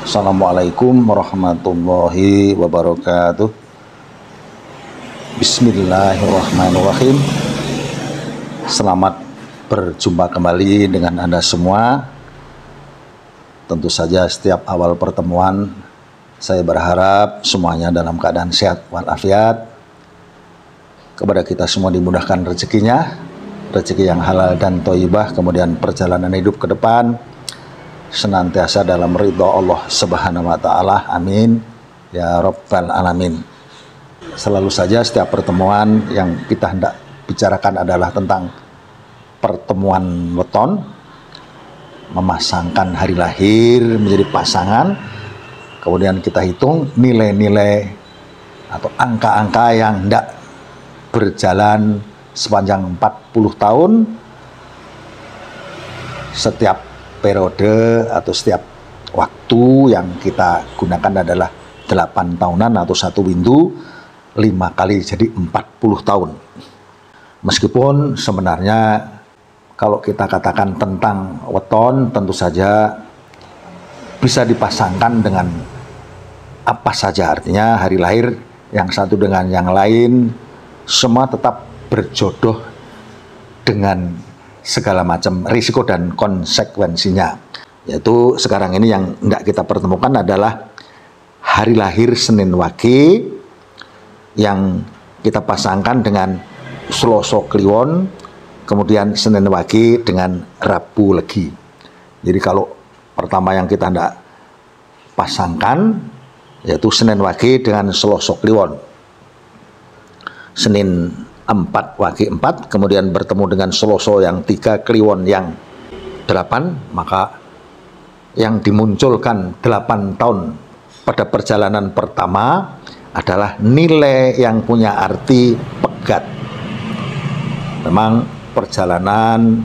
Assalamualaikum warahmatullahi wabarakatuh. Bismillahirrahmanirrahim. Selamat berjumpa kembali dengan Anda semua. Tentu saja setiap awal pertemuan saya berharap semuanya dalam keadaan sehat walafiat. Kepada kita semua dimudahkan rezekinya, rezeki yang halal dan thayyibah, kemudian perjalanan hidup ke depan senantiasa dalam ridha Allah Subhanahu wa taala. Amin ya rabbal alamin. Selalu saja setiap pertemuan yang kita hendak bicarakan adalah tentang pertemuan weton, memasangkan hari lahir menjadi pasangan. Kemudian kita hitung nilai-nilai atau angka-angka yang hendak berjalan sepanjang 40 tahun. Setiap periode atau setiap waktu yang kita gunakan adalah 8 tahunan atau satu windu 5 kali jadi 40 tahun. Meskipun sebenarnya kalau kita katakan tentang weton tentu saja bisa dipasangkan dengan apa saja, artinya hari lahir yang satu dengan yang lain semua tetap berjodoh dengan segala macam risiko dan konsekuensinya. Yaitu sekarang ini yang hendak kita pertemukan adalah hari lahir Senin Wage yang kita pasangkan dengan Selasa Kliwon, kemudian Senin Wage dengan Rabu Legi. Jadi kalau pertama yang kita hendak pasangkan yaitu Senin Wage dengan Selasa Kliwon. Senin 4 Wage 4, kemudian bertemu dengan Selasa yang 3, Kliwon yang 8, maka yang dimunculkan 8 tahun pada perjalanan pertama adalah nilai yang punya arti pegat. Memang perjalanan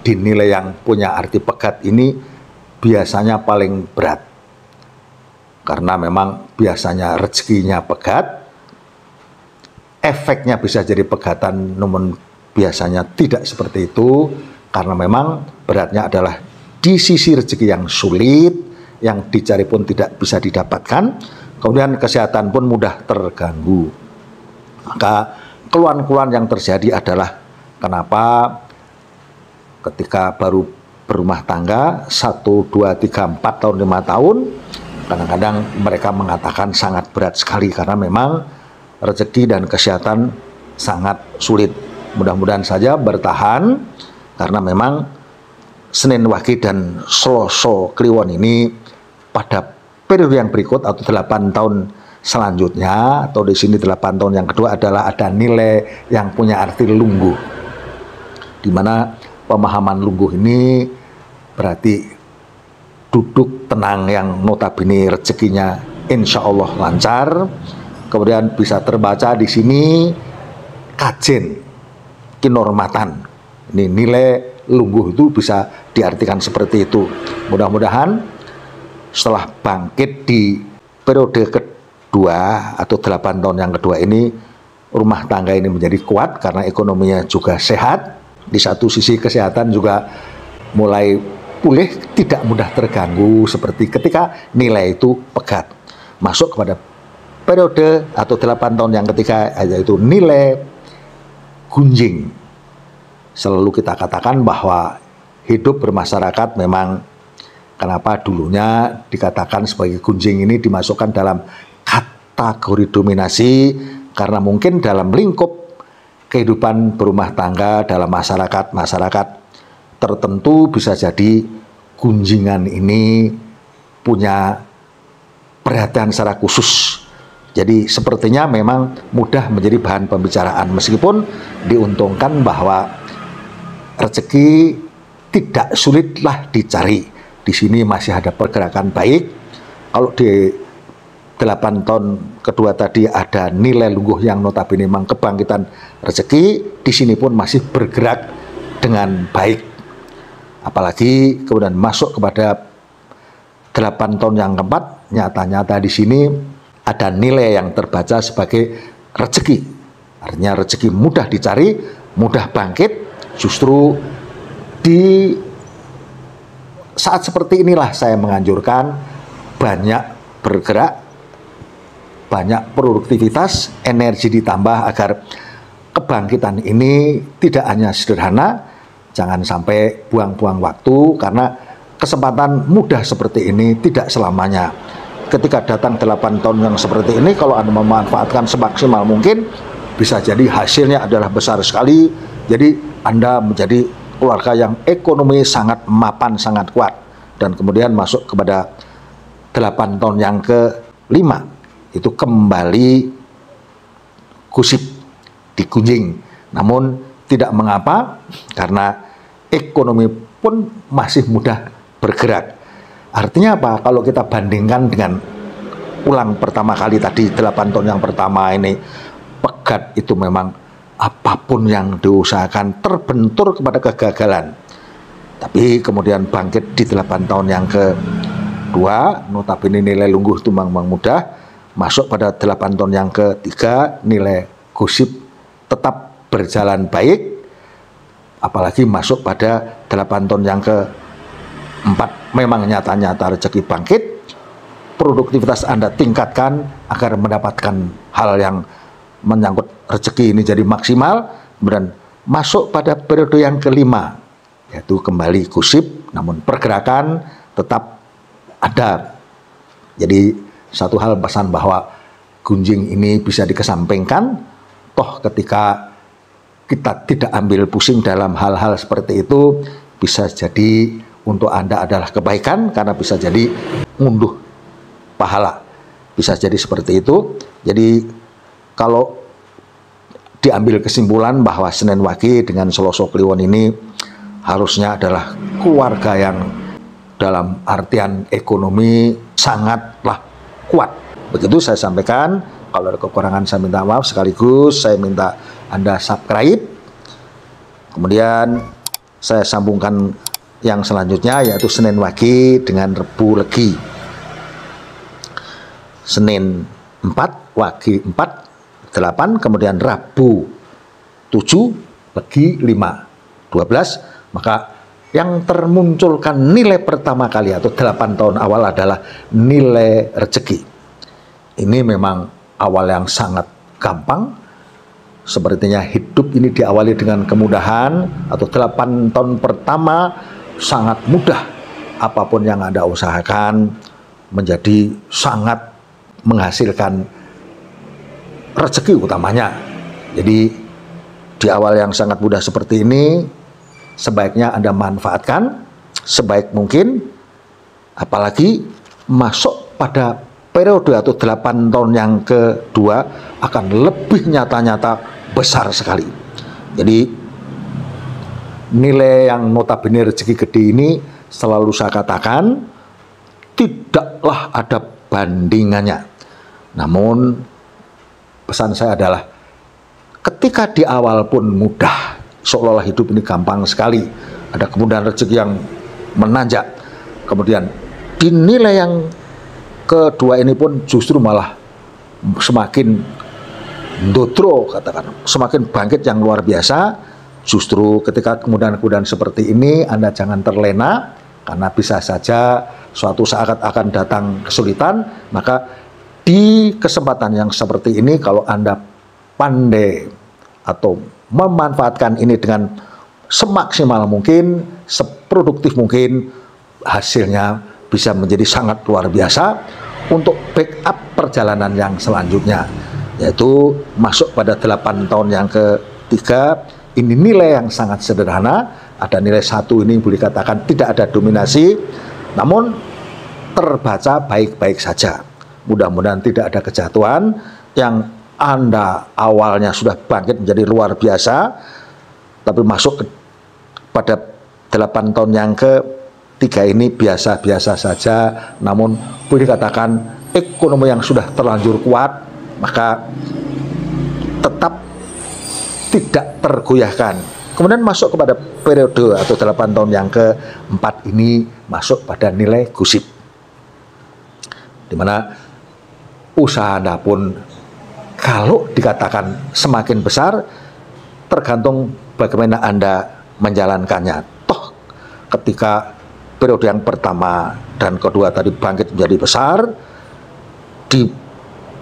di nilai yang punya arti pegat ini biasanya paling berat, karena memang biasanya rezekinya pegat. Efeknya bisa jadi pegatan, namun biasanya tidak seperti itu, karena memang beratnya adalah di sisi rezeki yang sulit, yang dicari pun tidak bisa didapatkan, kemudian kesehatan pun mudah terganggu. Maka keluhan-keluhan yang terjadi adalah kenapa ketika baru berumah tangga 1, 2, 3, 4 tahun, 5 tahun, kadang-kadang mereka mengatakan sangat berat sekali karena memang rezeki dan kesehatan sangat sulit. Mudah-mudahan saja bertahan, karena memang Senin Wage dan Selasa Kliwon ini pada periode yang berikut atau 8 tahun selanjutnya, atau di sini 8 tahun yang kedua adalah ada nilai yang punya arti lungguh, di mana pemahaman lungguh ini berarti duduk tenang yang notabene rezekinya insya Allah lancar. Kemudian bisa terbaca di sini kajen kinormatan. Ini nilai lungguh itu bisa diartikan seperti itu. Mudah-mudahan setelah bangkit di periode kedua atau 8 tahun yang kedua ini, rumah tangga ini menjadi kuat karena ekonominya juga sehat. Di satu sisi kesehatan juga mulai pulih, tidak mudah terganggu seperti ketika nilai itu pegat. Masuk kepada periode atau 8 tahun yang ketiga, yaitu nilai gunjing. Selalu kita katakan bahwa hidup bermasyarakat memang, kenapa dulunya dikatakan sebagai gunjing ini dimasukkan dalam kategori dominasi, karena mungkin dalam lingkup kehidupan berumah tangga dalam masyarakat tertentu bisa jadi gunjingan ini punya perhatian secara khusus. Jadi sepertinya memang mudah menjadi bahan pembicaraan, meskipun diuntungkan bahwa rezeki tidak sulitlah dicari. Di sini masih ada pergerakan baik. Kalau di 8 tahun kedua tadi ada nilai lungguh yang notabene memang kebangkitan rezeki, di sini pun masih bergerak dengan baik. Apalagi kemudian masuk kepada 8 tahun yang keempat, nyata-nyata di sini ada nilai yang terbaca sebagai rezeki. Artinya rezeki mudah dicari, mudah bangkit. Justru di saat seperti inilah saya menganjurkan banyak bergerak, banyak produktivitas, energi ditambah agar kebangkitan ini tidak hanya sederhana, jangan sampai buang-buang waktu karena kesempatan mudah seperti ini tidak selamanya. Ketika datang 8 tahun yang seperti ini, kalau Anda memanfaatkan semaksimal mungkin, bisa jadi hasilnya adalah besar sekali. Jadi Anda menjadi keluarga yang ekonomi sangat mapan, sangat kuat. Dan kemudian masuk kepada 8 tahun yang ke-5, itu kembali gusip, digunjing. Namun tidak mengapa, karena ekonomi pun masih mudah bergerak. Artinya apa? Kalau kita bandingkan dengan ulang pertama kali tadi, 8 tahun yang pertama ini, pegat itu memang apapun yang diusahakan terbentur kepada kegagalan. Tapi kemudian bangkit di 8 tahun yang kedua, notabene nilai lungguh tumbang mudah, masuk pada 8 tahun yang ketiga, nilai gusip tetap berjalan baik, apalagi masuk pada 8 tahun yang keempat, memang nyata-nyata rezeki bangkit, produktivitas Anda tingkatkan agar mendapatkan hal yang menyangkut rezeki ini jadi maksimal, kemudian masuk pada periode yang kelima, yaitu kembali gusip, namun pergerakan tetap ada. Jadi satu hal pesan bahwa gunjing ini bisa dikesampingkan, toh ketika kita tidak ambil pusing dalam hal-hal seperti itu, bisa jadi untuk Anda adalah kebaikan, karena bisa jadi ngunduh pahala, bisa jadi seperti itu. Jadi kalau diambil kesimpulan bahwa Senen Wage dengan Selasa Kliwon ini harusnya adalah keluarga yang dalam artian ekonomi sangatlah kuat. Begitu saya sampaikan. Kalau ada kekurangan saya minta maaf, sekaligus saya minta Anda subscribe. Kemudian saya sambungkan yang selanjutnya, yaitu Senen Wage dengan Rebu Legi. Senin 4, Wage 4, 8, kemudian Rabu 7, Legi 5, 12. Maka yang termunculkan nilai pertama kali atau 8 tahun awal adalah nilai rezeki. Ini memang awal yang sangat gampang. Sepertinya hidup ini diawali dengan kemudahan, atau 8 tahun pertama sangat mudah. Apapun yang Anda usahakan menjadi sangat menghasilkan rezeki utamanya. Jadi di awal yang sangat mudah seperti ini, sebaiknya Anda manfaatkan sebaik mungkin, apalagi masuk pada periode atau 8 tahun yang kedua akan lebih nyata-nyata besar sekali. Jadi nilai yang notabene rezeki gede ini selalu saya katakan tidaklah ada bandingannya. Namun pesan saya adalah ketika di awal pun mudah, seolah-olah hidup ini gampang sekali, ada kemudahan rezeki yang menanjak, kemudian di nilai yang kedua ini pun justru malah semakin ndotro, katakan semakin bangkit yang luar biasa. Justru ketika kemudahan-kemudahan seperti ini Anda jangan terlena, karena bisa saja suatu saat akan datang kesulitan. Maka di kesempatan yang seperti ini, kalau Anda pandai atau memanfaatkan ini dengan semaksimal mungkin, seproduktif mungkin, hasilnya bisa menjadi sangat luar biasa untuk backup perjalanan yang selanjutnya, yaitu masuk pada 8 tahun yang ketiga. Ini nilai yang sangat sederhana. Ada nilai 1 ini boleh katakan tidak ada dominasi, namun terbaca baik-baik saja. Mudah-mudahan tidak ada kejatuhan. Yang Anda awalnya sudah bangkit menjadi luar biasa, tapi masuk pada 8 tahun yang ketiga ini biasa-biasa saja. Namun boleh dikatakan ekonomi yang sudah terlanjur kuat, maka tetap tidak tergoyahkan. Kemudian masuk kepada periode atau 8 tahun yang keempat ini masuk pada nilai gusip, dimana usaha Anda pun kalau dikatakan semakin besar, tergantung bagaimana Anda menjalankannya. Toh ketika periode yang pertama dan kedua tadi bangkit menjadi besar, di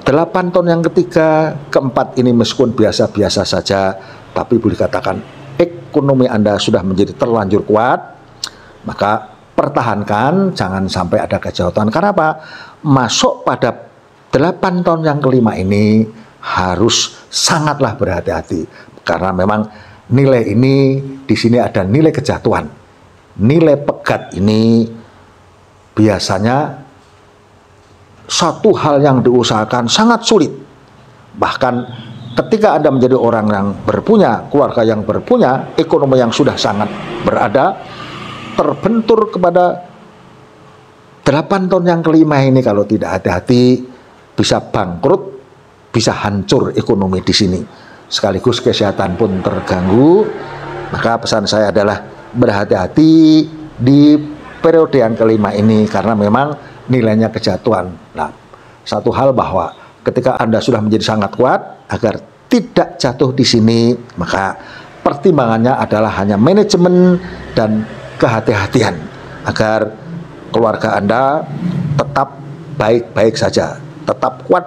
8 tahun yang ketiga, keempat ini meskipun biasa-biasa saja, tapi boleh dikatakan ekonomi Anda sudah menjadi terlanjur kuat, maka pertahankan, jangan sampai ada kejahatan. Karena apa? Masuk pada 8 tahun yang kelima ini harus sangatlah berhati-hati, karena memang nilai ini di sini ada nilai kejatuhan. Nilai pegat ini biasanya satu hal yang diusahakan sangat sulit. Bahkan ketika Anda menjadi orang yang berpunya, keluarga yang berpunya, ekonomi yang sudah sangat berada, terbentur kepada 8 tahun yang kelima ini, kalau tidak hati-hati bisa bangkrut, bisa hancur ekonomi di sini. Sekaligus kesehatan pun terganggu. Maka pesan saya adalah berhati-hati di periode yang kelima ini, karena memang nilainya kejatuhan. Nah, satu hal bahwa ketika Anda sudah menjadi sangat kuat, agar tidak jatuh di sini, maka pertimbangannya adalah hanya manajemen dan kehati-hatian agar keluarga Anda tetap baik-baik saja, tetap kuat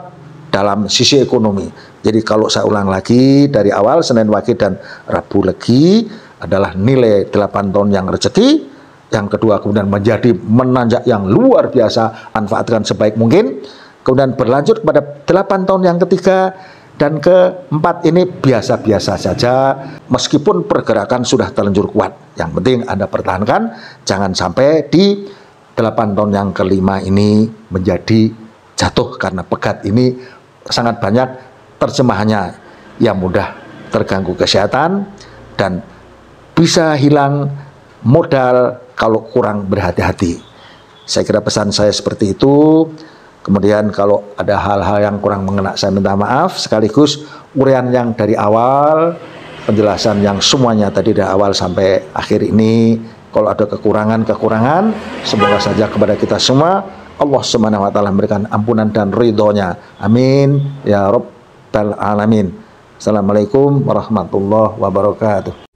dalam sisi ekonomi. Jadi kalau saya ulang lagi dari awal, Senin Wage dan Rabu Legi adalah nilai 8 tahun yang rezeki. Yang kedua kemudian menjadi menanjak yang luar biasa, manfaatkan sebaik mungkin. Kemudian berlanjut kepada 8 tahun yang ketiga dan keempat ini biasa-biasa saja, meskipun pergerakan sudah terlanjur kuat. Yang penting Anda pertahankan, jangan sampai di 8 tahun yang kelima ini menjadi jatuh, karena pegat ini sangat banyak terjemahannya, yang mudah terganggu kesehatan dan bisa hilang modal kalau kurang berhati-hati. Saya kira pesan saya seperti itu. Kemudian kalau ada hal-hal yang kurang mengena, saya minta maaf. Sekaligus uraian yang dari awal, penjelasan yang semuanya tadi dari awal sampai akhir ini, kalau ada kekurangan-kekurangan, semoga saja kepada kita semua Allah Subhanahu wa taala memberikan ampunan dan ridhonya. Amin ya rabbal alamin. Assalamualaikum warahmatullahi wabarakatuh.